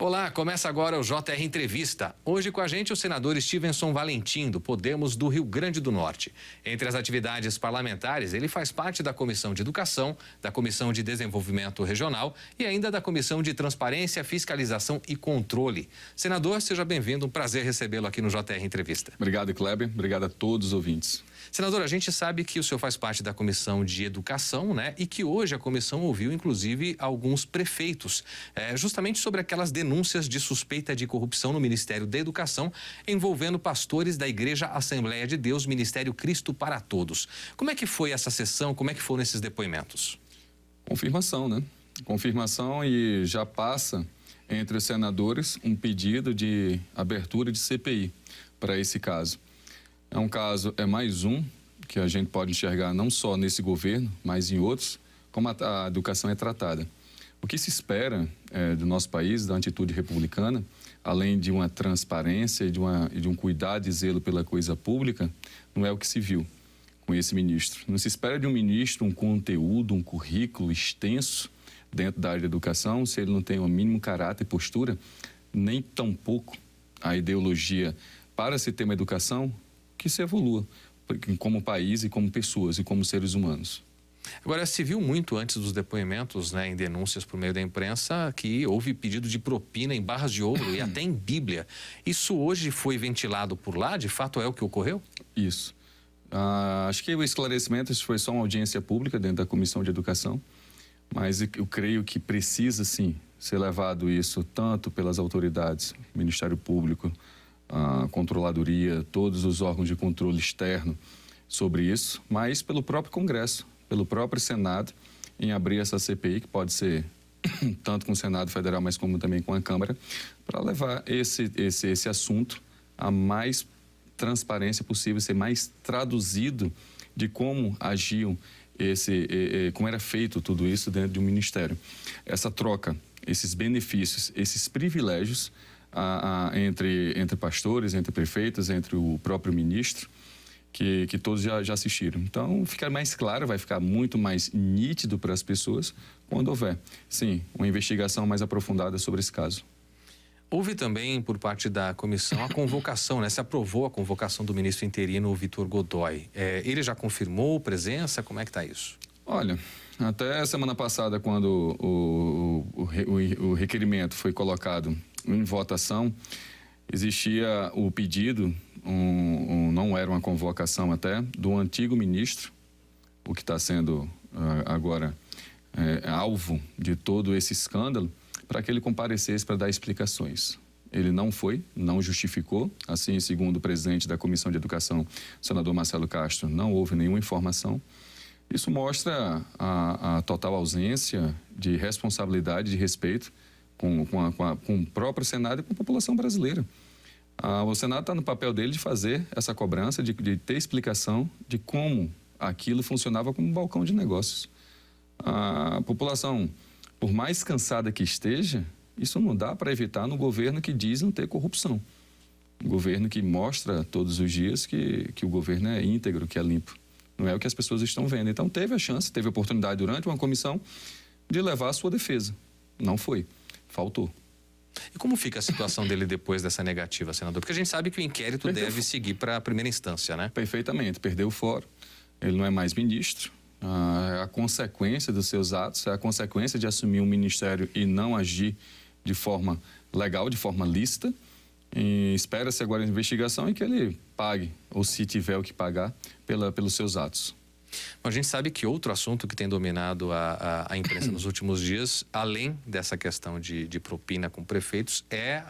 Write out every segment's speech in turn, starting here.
Olá, começa agora o JR Entrevista. Hoje com a gente o senador Stevenson Valentim, do Podemos do Rio Grande do Norte. Entre as atividades parlamentares, ele faz parte da Comissão de Educação, da Comissão de Desenvolvimento Regional e ainda da Comissão de Transparência, Fiscalização e Controle. Senador, seja bem-vindo, um prazer recebê-lo aqui no JR Entrevista. Obrigado, Kleber. Obrigado a todos os ouvintes. Senador, a gente sabe que o senhor faz parte da Comissão de Educação, né? E que hoje a comissão ouviu, inclusive, alguns prefeitos, justamente sobre aquelas denúncias de suspeita de corrupção no Ministério da Educação, envolvendo pastores da Igreja Assembleia de Deus, Ministério Cristo para Todos. Como é que foi essa sessão? Como é que foram esses depoimentos? Confirmação, né? Confirmação, e já passa entre os senadores um pedido de abertura de CPI para esse caso. É um caso, é mais um que a gente pode enxergar não só nesse governo, mas em outros, como a educação é tratada. O que se espera do nosso país, da atitude republicana, além de uma transparência e de um cuidado e zelo pela coisa pública, não é o que se viu com esse ministro. Não se espera de um ministro um conteúdo, um currículo extenso dentro da área da educação, se ele não tem o mínimo caráter e postura, nem tampouco a ideologia para se ter uma educação que se evolua como país e como pessoas e como seres humanos. Agora, se viu muito antes dos depoimentos, né, em denúncias por meio da imprensa, que houve pedido de propina em barras de ouro e até em Bíblia. Isso hoje foi ventilado por lá? De fato é o que ocorreu? Isso. Acho que o esclarecimento foi só uma audiência pública dentro da Comissão de Educação, mas eu creio que precisa, sim, ser levado isso tanto pelas autoridades, Ministério Público, a controladoria, todos os órgãos de controle externo sobre isso, mas pelo próprio Congresso, pelo próprio Senado, em abrir essa CPI, que pode ser tanto com o Senado Federal, mas como também com a Câmara, para levar esse assunto a mais transparência possível, ser mais traduzido de como agiam, como era feito tudo isso dentro de um ministério. Essa troca, esses benefícios, esses privilégios, entre pastores, entre prefeitos, entre o próprio ministro, que todos já assistiram. Então, fica mais claro, vai ficar muito mais nítido para as pessoas quando houver, sim, uma investigação mais aprofundada sobre esse caso. Houve também, por parte da comissão, a convocação, né? Se aprovou a convocação do ministro interino, Vitor Godoy. Ele já confirmou presença? Como é que está isso? Olha, até semana passada, quando o requerimento foi colocado em votação, existia o pedido, não era uma convocação até, do antigo ministro, o que está sendo agora alvo de todo esse escândalo, para que ele comparecesse para dar explicações. Ele não foi, não justificou, assim, segundo o presidente da Comissão de Educação, o senador Marcelo Castro, não houve nenhuma informação. Isso mostra a total ausência de responsabilidade, de respeito com o próprio Senado e com a população brasileira. O Senado está no papel dele de fazer essa cobrança, de ter explicação de como aquilo funcionava como um balcão de negócios. A população, por mais cansada que esteja, isso não dá para evitar no governo que diz não ter corrupção. Um governo que mostra todos os dias que o governo é íntegro, que é limpo. Não é o que as pessoas estão vendo. Então, teve a chance, teve a oportunidade durante uma comissão de levar a sua defesa. Não foi. Faltou. E como fica a situação dele depois dessa negativa, senador? Porque a gente sabe que o inquérito deve seguir para a primeira instância, né? Perfeitamente. Perdeu o fórum. Ele não é mais ministro. A consequência dos seus atos, é a consequência de assumir um ministério e não agir de forma legal, de forma lícita. Espera-se agora a investigação e que ele pague, ou se tiver o que pagar, pelos seus atos. A gente sabe que outro assunto que tem dominado a imprensa nos últimos dias, além dessa questão de propina com prefeitos, é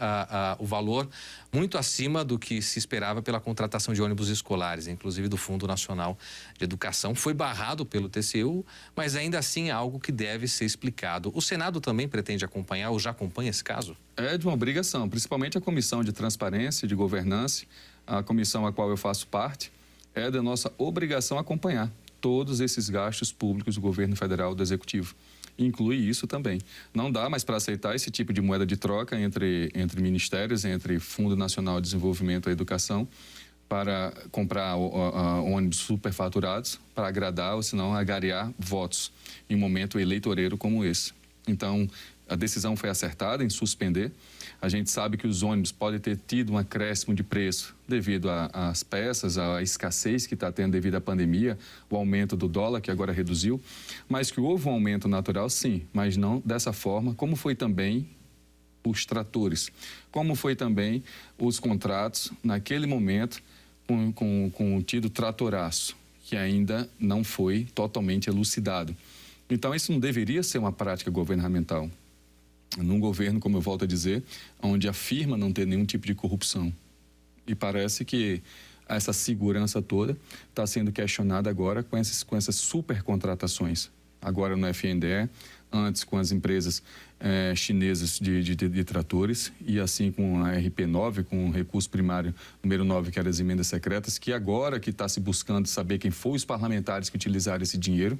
o valor muito acima do que se esperava pela contratação de ônibus escolares, inclusive do Fundo Nacional de Educação. Foi barrado pelo TCU, mas ainda assim é algo que deve ser explicado. O Senado também pretende acompanhar ou já acompanha esse caso? É de uma obrigação, principalmente a Comissão de Transparência e de Governança, a comissão a qual eu faço parte, é da nossa obrigação acompanhar todos esses gastos públicos do governo federal, do executivo. Inclui isso também. Não dá mais para aceitar esse tipo de moeda de troca entre ministérios, entre Fundo Nacional de Desenvolvimento e Educação, para comprar ônibus superfaturados, para agradar ou senão agariar votos em um momento eleitoreiro como esse. Então, a decisão foi acertada em suspender. A gente sabe que os ônibus podem ter tido um acréscimo de preço devido às peças, à escassez que está tendo devido à pandemia, o aumento do dólar, que agora reduziu, mas que houve um aumento natural, sim, mas não dessa forma, como foi também os tratores, como foi também os contratos naquele momento com o tido tratoraço, que ainda não foi totalmente elucidado. Então, isso não deveria ser uma prática governamental. Num governo, como eu volto a dizer, onde afirma não ter nenhum tipo de corrupção. E parece que essa segurança toda está sendo questionada agora com essas supercontratações. Agora no FNDE, antes com as empresas chinesas de tratores e assim com a RP9, com o recurso primário número 9, que era as emendas secretas, que agora que está se buscando saber quem foi os parlamentares que utilizaram esse dinheiro,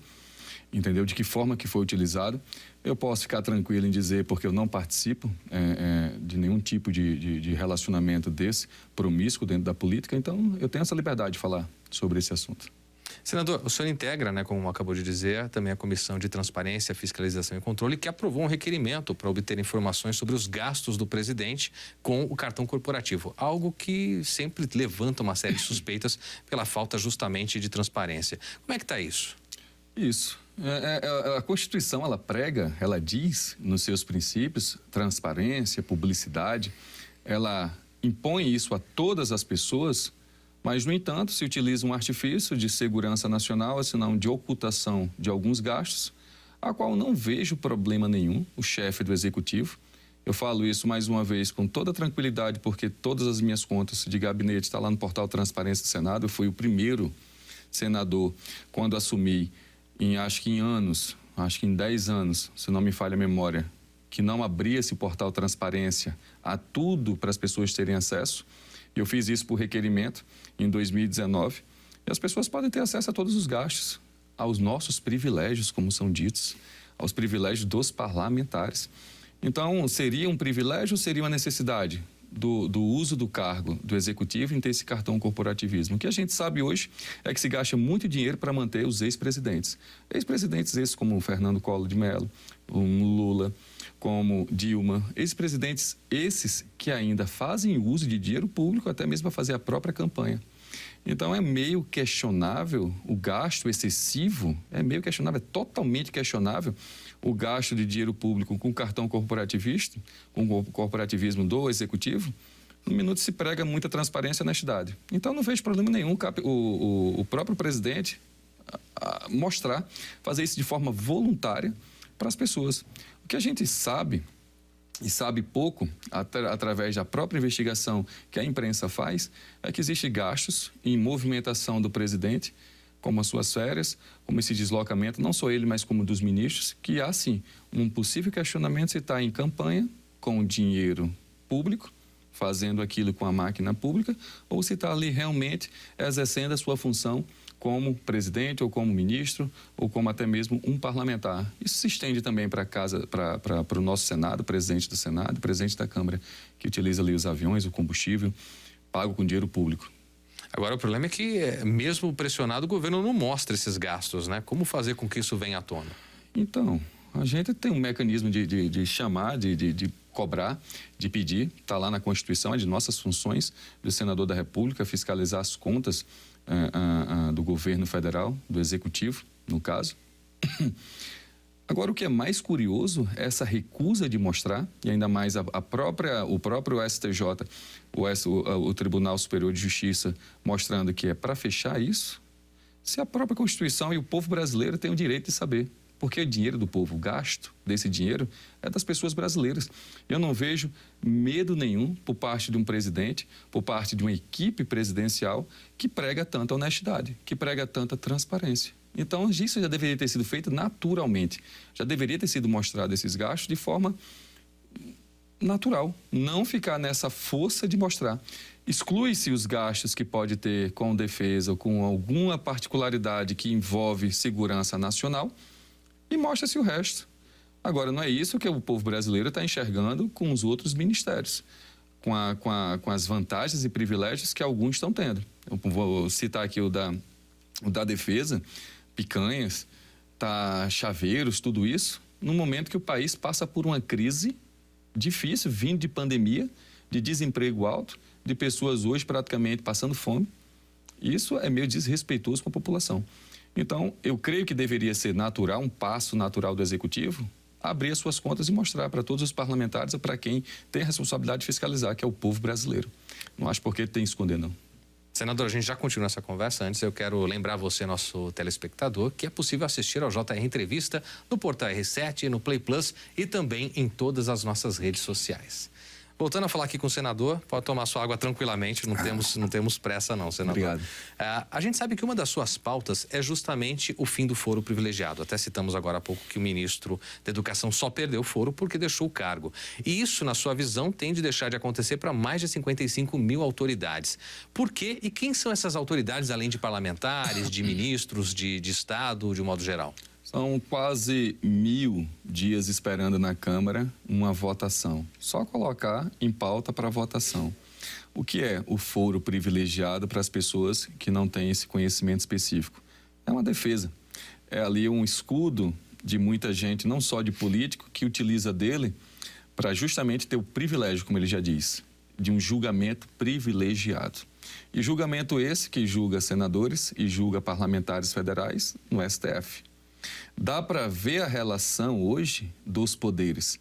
entendeu? De que forma que foi utilizado. Eu posso ficar tranquilo em dizer, porque eu não participo de nenhum tipo de relacionamento desse promíscuo dentro da política, então eu tenho essa liberdade de falar sobre esse assunto. Senador, o senhor integra, né, como acabou de dizer, também a Comissão de Transparência, Fiscalização e Controle, que aprovou um requerimento para obter informações sobre os gastos do presidente com o cartão corporativo, algo que sempre levanta uma série de suspeitas pela falta justamente de transparência. Como é que está isso? Isso. A Constituição, ela prega, ela diz nos seus princípios, transparência, publicidade, ela impõe isso a todas as pessoas, mas, no entanto, se utiliza um artifício de segurança nacional, senão de ocultação de alguns gastos, a qual não vejo problema nenhum, o chefe do Executivo. Eu falo isso mais uma vez com toda tranquilidade, porque todas as minhas contas de gabinete estão lá no portal Transparência do Senado. Eu fui o primeiro senador, quando assumi, acho que em 10 anos, se não me falha a memória, que não abria esse portal Transparência a tudo para as pessoas terem acesso. Eu fiz isso por requerimento em 2019. E as pessoas podem ter acesso a todos os gastos, aos nossos privilégios, como são ditos, aos privilégios dos parlamentares. Então, seria um privilégio ou seria uma necessidade do uso do cargo do Executivo em ter esse cartão corporativismo? O que a gente sabe hoje é que se gasta muito dinheiro para manter os ex-presidentes. Ex-presidentes esses como o Fernando Collor de Mello, o Lula, como Dilma, ex-presidentes esses que ainda fazem uso de dinheiro público até mesmo para fazer a própria campanha. Então, é meio questionável o gasto excessivo, é totalmente questionável o gasto de dinheiro público com cartão corporativista, com o corporativismo do Executivo. No minuto se prega muita transparência e honestidade. Então, não vejo problema nenhum o próprio presidente fazer isso de forma voluntária para as pessoas. O que a gente sabe, e sabe pouco, através da própria investigação que a imprensa faz, é que existem gastos em movimentação do presidente, como as suas férias, como esse deslocamento, não só ele, mas como dos ministros, que há, sim, um possível questionamento se está em campanha com dinheiro público, fazendo aquilo com a máquina pública, ou se está ali realmente exercendo a sua função como presidente ou como ministro ou como até mesmo um parlamentar. Isso se estende também para o nosso Senado, presidente do Senado, presidente da Câmara, que utiliza ali os aviões, o combustível, pago com dinheiro público. Agora, o problema é que, mesmo pressionado, o governo não mostra esses gastos, né? Como fazer com que isso venha à tona? Então, a gente tem um mecanismo de chamar, de cobrar, de pedir, está lá na Constituição, é de nossas funções do senador da República fiscalizar as contas do governo federal, do Executivo, no caso. Agora, o que é mais curioso é essa recusa de mostrar, e ainda mais o próprio STJ, o Tribunal Superior de Justiça, mostrando que é para fechar isso, se a própria Constituição e o povo brasileiro têm o direito de saber. Porque o dinheiro do povo, o gasto desse dinheiro, é das pessoas brasileiras. Eu não vejo medo nenhum por parte de um presidente, por parte de uma equipe presidencial que prega tanta honestidade, que prega tanta transparência. Então, isso já deveria ter sido feito naturalmente. Já deveria ter sido mostrado esses gastos de forma natural. Não ficar nessa força de mostrar. Exclui-se os gastos que pode ter com defesa ou com alguma particularidade que envolve segurança nacional e mostra-se o resto. Agora, não é isso que o povo brasileiro está enxergando com os outros ministérios, com as vantagens e privilégios que alguns estão tendo. Eu vou citar aqui o da defesa, picanhas, chaveiros, tudo isso. no momento que o país passa por uma crise difícil, vindo de pandemia, de desemprego alto, de pessoas hoje praticamente passando fome. Isso é meio desrespeitoso com a população. Então, eu creio que deveria ser natural, um passo natural do Executivo, abrir as suas contas e mostrar para todos os parlamentares, para quem tem a responsabilidade de fiscalizar, que é o povo brasileiro. Não acho por que tem que esconder, não. Senador, a gente já continua essa conversa. Antes, eu quero lembrar você, nosso telespectador, que é possível assistir ao JR Entrevista no portal R7, no Play Plus e também em todas as nossas redes sociais. Voltando a falar aqui com o senador, pode tomar sua água tranquilamente, não temos pressa não, senador. Obrigado. A gente sabe que uma das suas pautas é justamente o fim do foro privilegiado. Até citamos agora há pouco que o ministro da Educação só perdeu o foro porque deixou o cargo. E isso, na sua visão, tem de deixar de acontecer para mais de 55 mil autoridades. Por quê? E quem são essas autoridades, além de parlamentares, de ministros, de Estado, de um modo geral? São quase 1000 dias esperando na Câmara uma votação. Só colocar em pauta para votação. O que é o foro privilegiado para as pessoas que não têm esse conhecimento específico? É uma defesa. É ali um escudo de muita gente, não só de político, que utiliza dele para justamente ter o privilégio, como ele já diz, de um julgamento privilegiado. E julgamento esse que julga senadores e julga parlamentares federais no STF. Dá para ver a relação hoje dos poderes.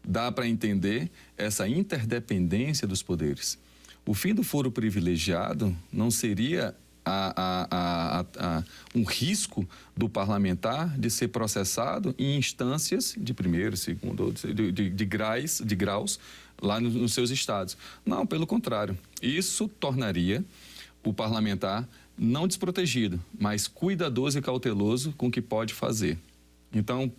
Dá para entender essa interdependência dos poderes. O fim do foro privilegiado não seria um risco do parlamentar de ser processado em instâncias de primeiro, segundo, de graus lá nos seus estados. Não, pelo contrário. Isso tornaria o parlamentar não desprotegido, mas cuidadoso e cauteloso com o que pode fazer. Então,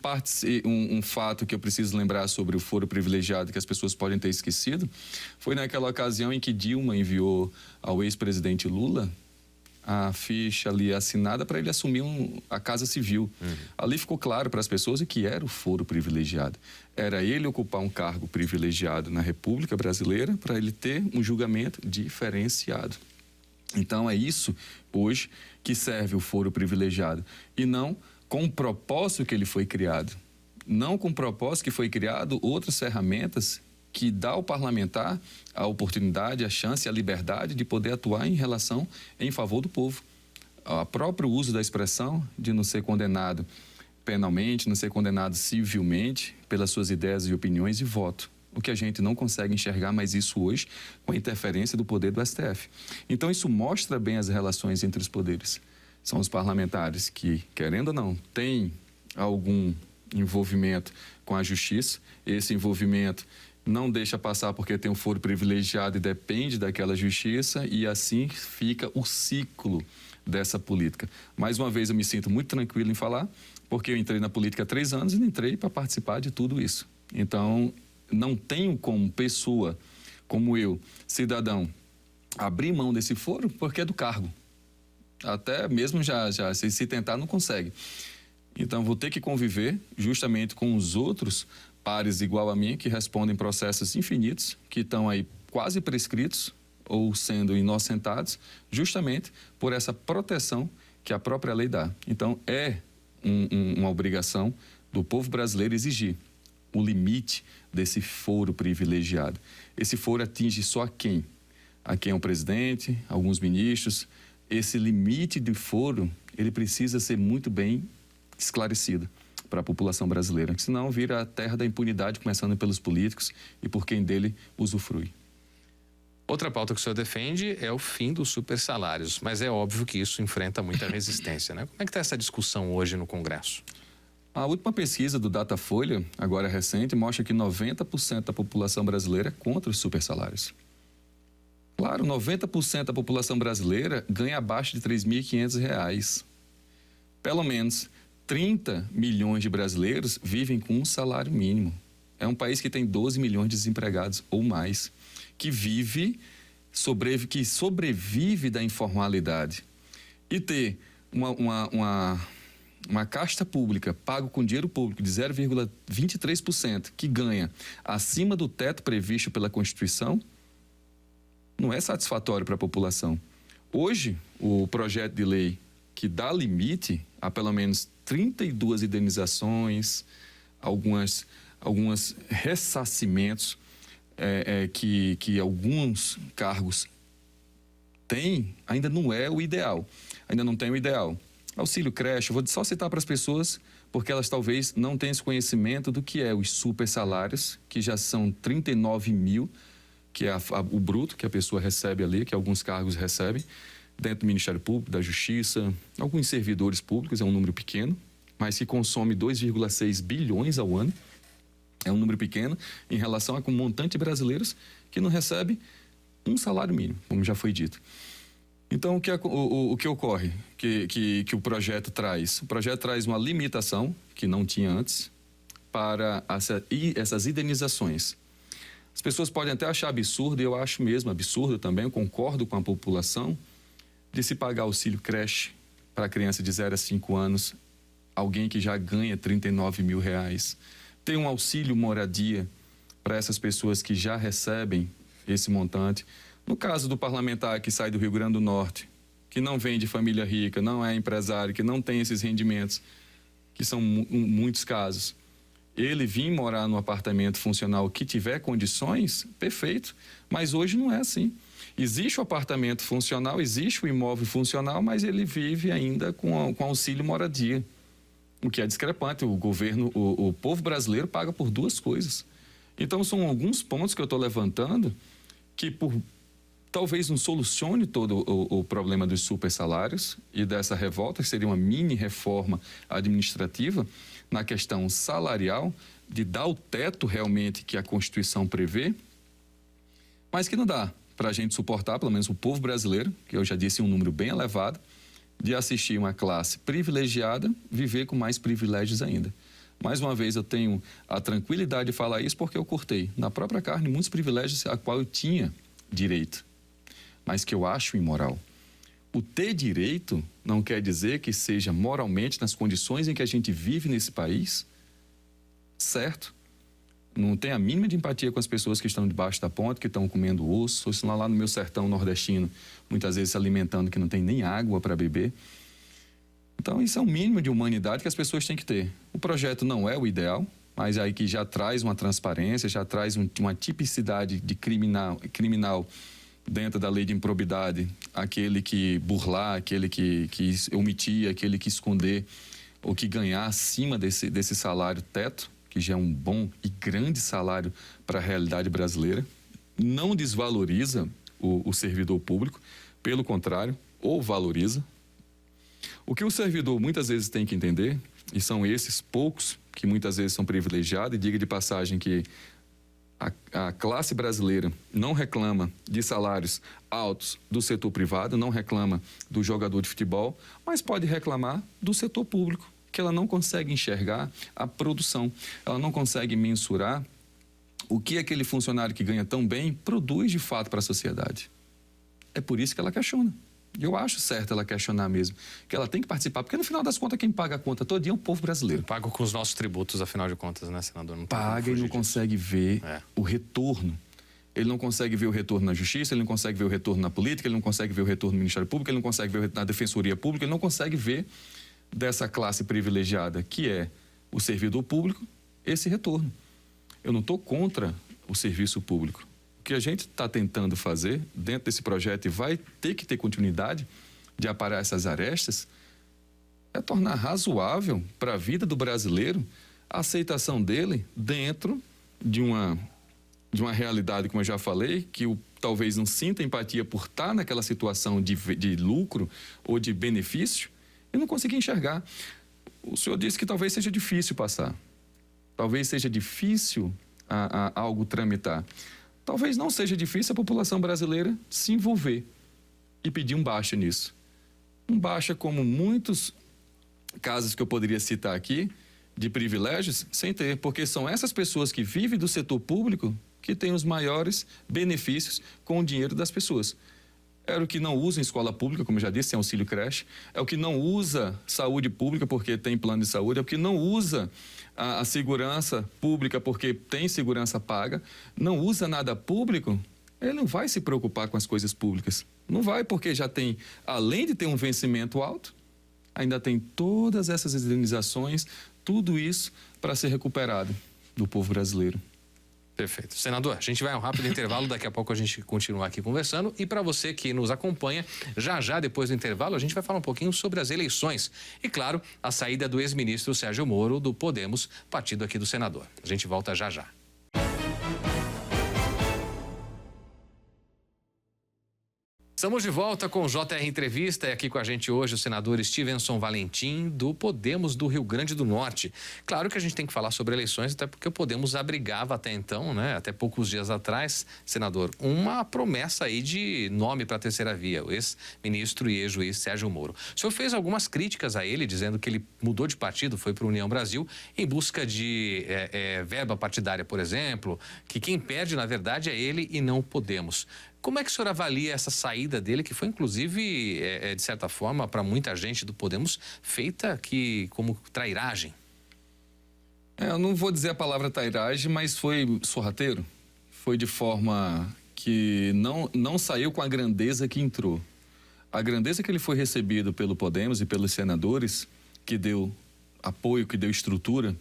um fato que eu preciso lembrar sobre o foro privilegiado, que as pessoas podem ter esquecido, foi naquela ocasião em que Dilma enviou ao ex-presidente Lula a ficha ali assinada para ele assumir a Casa Civil. Ali ficou claro para as pessoas o que era o foro privilegiado. Era ele ocupar um cargo privilegiado na República Brasileira para ele ter um julgamento diferenciado. Então, é isso, hoje, que serve o foro privilegiado. E não com o propósito que ele foi criado. Não com o propósito que foi criado outras ferramentas que dá ao parlamentar a oportunidade, a chance, a liberdade de poder atuar em favor do povo. O próprio uso da expressão de não ser condenado penalmente, não ser condenado civilmente pelas suas ideias e opiniões e voto. O que a gente não consegue enxergar mais isso hoje com a interferência do poder do STF. Então, isso mostra bem as relações entre os poderes. São os parlamentares que, querendo ou não, têm algum envolvimento com a justiça. Esse envolvimento não deixa passar porque tem um foro privilegiado e depende daquela justiça, e assim fica o ciclo dessa política. Mais uma vez, eu me sinto muito tranquilo em falar, porque eu entrei na política há 3 anos e entrei para participar de tudo isso. Então, não tenho como pessoa, como eu, cidadão, abrir mão desse foro porque é do cargo. Até mesmo se tentar, não consegue. Então, vou ter que conviver justamente com os outros pares igual a mim, que respondem processos infinitos, que estão aí quase prescritos ou sendo inocentados, justamente por essa proteção que a própria lei dá. Então, é uma obrigação do povo brasileiro exigir o limite desse foro privilegiado. Esse foro atinge só a quem? A quem é o presidente, alguns ministros. Esse limite de foro, ele precisa ser muito bem esclarecido para a população brasileira, senão vira a terra da impunidade, começando pelos políticos e por quem dele usufrui. Outra pauta que o senhor defende é o fim dos supersalários, mas é óbvio que isso enfrenta muita resistência, né? Como é que está essa discussão hoje no Congresso? A última pesquisa do Datafolha, agora recente, mostra que 90% da população brasileira é contra os supersalários. Claro, 90% da população brasileira ganha abaixo de R$ 3.500. Pelo menos 30 milhões de brasileiros vivem com um salário mínimo. É um país que tem 12 milhões de desempregados ou mais, que sobrevive da informalidade. E ter uma casta pública pago com dinheiro público de 0,23%, que ganha acima do teto previsto pela Constituição, não é satisfatório para a população. Hoje, o projeto de lei que dá limite a pelo menos 32 indenizações alguns ressarcimentos que alguns cargos têm, ainda não é o ideal. Ainda não tem o ideal. Auxílio creche, eu vou só citar para as pessoas, porque elas talvez não tenham esse conhecimento do que é os super salários, que já são 39 mil, que é o bruto que a pessoa recebe ali, que alguns cargos recebem, dentro do Ministério Público, da Justiça, alguns servidores públicos, é um número pequeno, mas que consome 2,6 bilhões ao ano. É um número pequeno em relação a um montante de brasileiros que não recebe um salário mínimo, como já foi dito. Então, o que ocorre? Que o projeto traz? O projeto traz uma limitação, que não tinha antes, para essas indenizações. As pessoas podem até achar absurdo, e eu acho mesmo absurdo também, eu concordo com a população, de se pagar auxílio creche para criança de 0 a 5 anos, alguém que já ganha 39 mil reais. Tem um auxílio moradia para essas pessoas que já recebem esse montante. No caso do parlamentar que sai do Rio Grande do Norte, que não vem de família rica, não é empresário, que não tem esses rendimentos, que são muitos casos, ele vir morar no apartamento funcional que tiver condições, perfeito. Mas hoje não é assim. Existe o apartamento funcional, existe o imóvel funcional, mas ele vive ainda com auxílio moradia. O que é discrepante. O governo, o povo brasileiro paga por duas coisas. Então, são alguns pontos que eu estou levantando que talvez não solucione todo o problema dos super salários e dessa revolta, que seria uma mini reforma administrativa na questão salarial, de dar o teto realmente que a Constituição prevê, mas que não dá para a gente suportar, pelo menos o povo brasileiro, que eu já disse um número bem elevado, de assistir uma classe privilegiada viver com mais privilégios ainda. Mais uma vez, eu tenho a tranquilidade de falar isso porque eu cortei na própria carne muitos privilégios a qual eu tinha direito, mas que eu acho imoral. O ter direito não quer dizer que seja moralmente, nas condições em que a gente vive nesse país, certo. Não tem a mínima de empatia com as pessoas que estão debaixo da ponte, que estão comendo osso, ou estão lá no meu sertão nordestino, muitas vezes se alimentando, que não tem nem água para beber. Então, isso é um mínimo de humanidade que as pessoas têm que ter. O projeto não é o ideal, mas aí que já traz uma transparência, já traz uma tipicidade de criminal dentro da lei de improbidade, aquele que burlar, aquele que omitir, aquele que esconder ou que ganhar acima desse salário teto, que já é um bom e grande salário para a realidade brasileira, não desvaloriza o servidor público, pelo contrário, o valoriza. O que o servidor muitas vezes tem que entender, e são esses poucos que muitas vezes são privilegiados, e diga de passagem que a classe brasileira não reclama de salários altos do setor privado, não reclama do jogador de futebol, mas pode reclamar do setor público, que ela não consegue enxergar a produção, ela não consegue mensurar o que aquele funcionário que ganha tão bem produz de fato para a sociedade. É por isso que ela questiona. Eu acho certo ela questionar mesmo, que ela tem que participar, porque no final das contas quem paga a conta todinha é o povo brasileiro. Paga com os nossos tributos, afinal de contas, né, senador? Não paga e não consegue ver o retorno. Ele não consegue ver o retorno na justiça, ele não consegue ver o retorno na política, ele não consegue ver o retorno no Ministério Público, ele não consegue ver na Defensoria Pública, ele não consegue ver dessa classe privilegiada, que é o servidor público, esse retorno. Eu não estou contra o serviço público. O que a gente está tentando fazer dentro desse projeto e vai ter que ter continuidade de aparar essas arestas é tornar razoável para a vida do brasileiro a aceitação dele dentro de uma realidade, como eu já falei, que talvez não sinta empatia por estar naquela situação de lucro ou de benefício e não conseguir enxergar. O senhor disse que talvez seja difícil passar, talvez seja difícil algo tramitar. Talvez não seja difícil a população brasileira se envolver e pedir um baixa nisso. Um baixa como muitos casos que eu poderia citar aqui, de privilégios, sem ter, porque são essas pessoas que vivem do setor público que têm os maiores benefícios com o dinheiro das pessoas. É o que não usa em escola pública, como eu já disse, tem auxílio creche. É o que não usa saúde pública porque tem plano de saúde. É o que não usa a segurança pública porque tem segurança paga. Não usa nada público, ele não vai se preocupar com as coisas públicas. Não vai, porque já tem, além de ter um vencimento alto, ainda tem todas essas indenizações, tudo isso para ser recuperado do povo brasileiro. Perfeito. Senador, a gente vai a um rápido intervalo, daqui a pouco a gente continua aqui conversando. E para você que nos acompanha, já depois do intervalo, a gente vai falar um pouquinho sobre as eleições. E, claro, a saída do ex-ministro Sérgio Moro, do Podemos, partido aqui do senador. A gente volta já. Estamos de volta com o JR Entrevista e aqui com a gente hoje o senador Stevenson Valentim, do Podemos do Rio Grande do Norte. Claro que a gente tem que falar sobre eleições, até porque o Podemos abrigava até então, né, até poucos dias atrás, senador, uma promessa aí de nome para a terceira via, o ex-ministro e ex-juiz Sérgio Moro. O senhor fez algumas críticas a ele, dizendo que ele mudou de partido, foi para a União Brasil, em busca de verba partidária, por exemplo, que quem perde, na verdade, é ele e não o Podemos. Como é que o senhor avalia essa saída dele, que foi, inclusive, de certa forma, para muita gente do Podemos, feita como trairagem? Eu não vou dizer a palavra trairagem, mas foi sorrateiro. Foi de forma que não saiu com a grandeza que entrou. A grandeza que ele foi recebido pelo Podemos e pelos senadores, que deu apoio, que deu estrutura.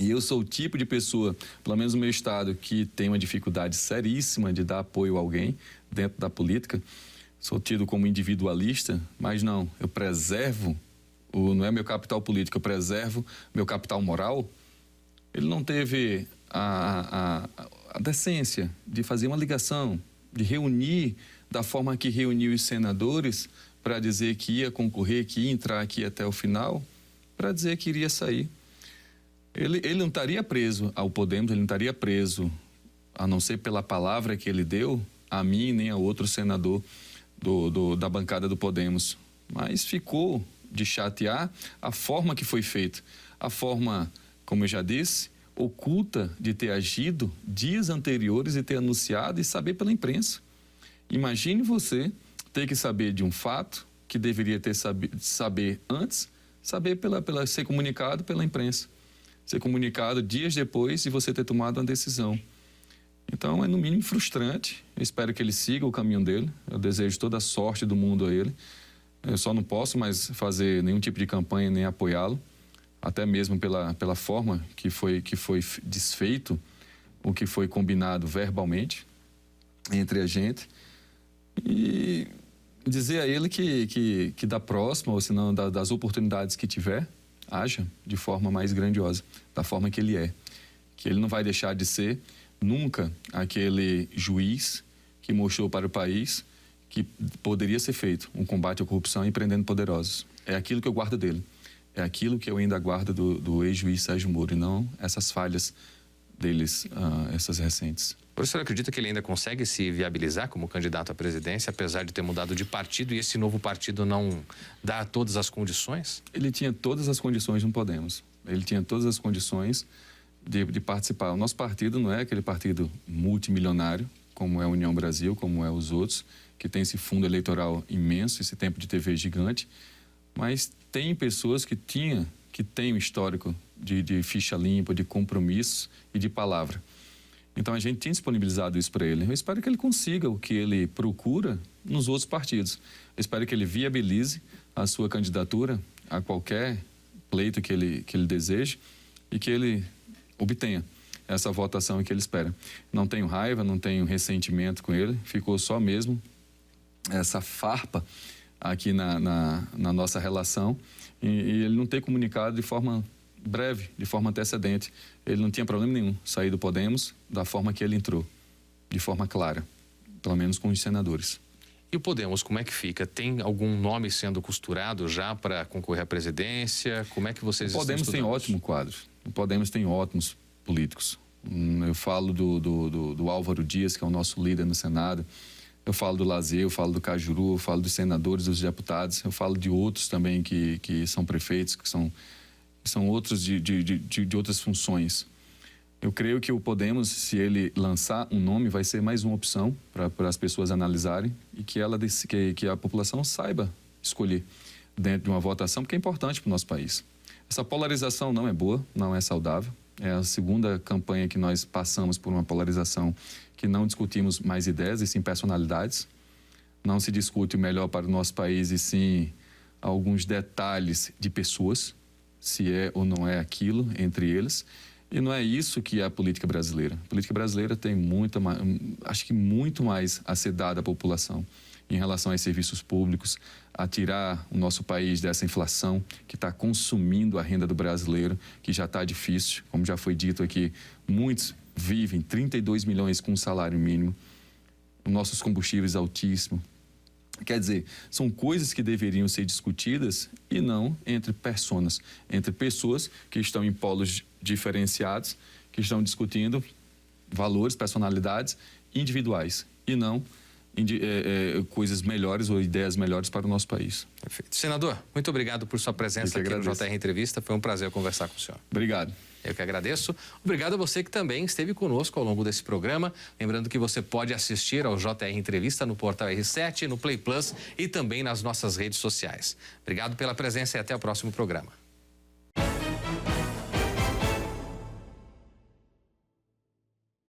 E eu sou o tipo de pessoa, pelo menos no meu estado, que tem uma dificuldade seríssima de dar apoio a alguém dentro da política. Sou tido como individualista, mas não, eu preservo, não é meu capital político, eu preservo meu capital moral. Ele não teve a decência de fazer uma ligação, de reunir da forma que reuniu os senadores para dizer que ia concorrer, que ia entrar aqui até o final, para dizer que iria sair. Ele não estaria preso ao Podemos, ele não estaria preso, a não ser pela palavra que ele deu, a mim nem a outro senador da bancada do Podemos. Mas ficou de chatear a forma que foi feito. A forma, como eu já disse, oculta de ter agido dias anteriores e ter anunciado e saber pela imprensa. Imagine você ter que saber de um fato que deveria ter saber antes, saber ser comunicado pela imprensa. Ser comunicado dias depois e você ter tomado uma decisão. Então, é no mínimo frustrante. Eu espero que ele siga o caminho dele. Eu desejo toda a sorte do mundo a ele. Eu só não posso mais fazer nenhum tipo de campanha nem apoiá-lo, até mesmo pela forma que foi desfeito o que foi combinado verbalmente entre a gente. E dizer a ele que da próxima, ou se não das oportunidades que tiver, haja de forma mais grandiosa, da forma que ele é. Que ele não vai deixar de ser nunca aquele juiz que mostrou para o país que poderia ser feito um combate à corrupção e prendendo poderosos. É aquilo que eu guardo dele. É aquilo que eu ainda guardo do ex-juiz Sérgio Moro, e não essas falhas deles, essas recentes. O senhor acredita que ele ainda consegue se viabilizar como candidato à presidência, apesar de ter mudado de partido e esse novo partido não dá todas as condições? Ele tinha todas as condições no Podemos. Ele tinha todas as condições de participar. O nosso partido não é aquele partido multimilionário, como é a União Brasil, como é os outros, que tem esse fundo eleitoral imenso, esse tempo de TV gigante, mas tem pessoas que têm um histórico de ficha limpa, de compromisso e de palavra. Então, a gente tem disponibilizado isso para ele. Eu espero que ele consiga o que ele procura nos outros partidos. Eu espero que ele viabilize a sua candidatura a qualquer pleito que ele deseje e que ele obtenha essa votação que ele espera. Não tenho raiva, não tenho ressentimento com ele. Ficou só mesmo essa farpa aqui na nossa relação e ele não ter comunicado de forma breve, de forma antecedente. Ele não tinha problema nenhum sair do Podemos da forma que ele entrou, de forma clara, pelo menos com os senadores. E o Podemos, como é que fica? Tem algum nome sendo costurado já para concorrer à presidência? Como é que vocês estão estudando? O Podemos tem ótimo quadro. O Podemos tem ótimos políticos. Eu falo do Álvaro Dias, que é o nosso líder no Senado. Eu falo do Lazier, eu falo do Cajuru, eu falo dos senadores, dos deputados. Eu falo de outros também que são prefeitos, que são outros de outras funções. Eu creio que o Podemos, se ele lançar um nome, vai ser mais uma opção para as pessoas analisarem e que a população saiba escolher dentro de uma votação, porque é importante para o nosso país. Essa polarização não é boa, não é saudável. É a segunda campanha que nós passamos por uma polarização que não discutimos mais ideias e sim personalidades. Não se discute o melhor para o nosso país e sim alguns detalhes de pessoas. se é ou não é aquilo entre eles. E não é isso que é a política brasileira. A política brasileira tem acho que muito mais a ser dada à população em relação aos serviços públicos, a tirar o nosso país dessa inflação que está consumindo a renda do brasileiro, que já está difícil. Como já foi dito aqui, muitos vivem 32 milhões com um salário mínimo, nossos combustíveis altíssimos. Quer dizer, são coisas que deveriam ser discutidas e não entre pessoas que estão em polos diferenciados, que estão discutindo valores, personalidades individuais e não coisas melhores ou ideias melhores para o nosso país. Perfeito. Senador, muito obrigado por sua presença aqui no JR Entrevista. Foi um prazer conversar com o senhor. Obrigado. Eu que agradeço. Obrigado a você que também esteve conosco ao longo desse programa. Lembrando que você pode assistir ao JR Entrevista no portal R7, no Play Plus e também nas nossas redes sociais. Obrigado pela presença e até o próximo programa.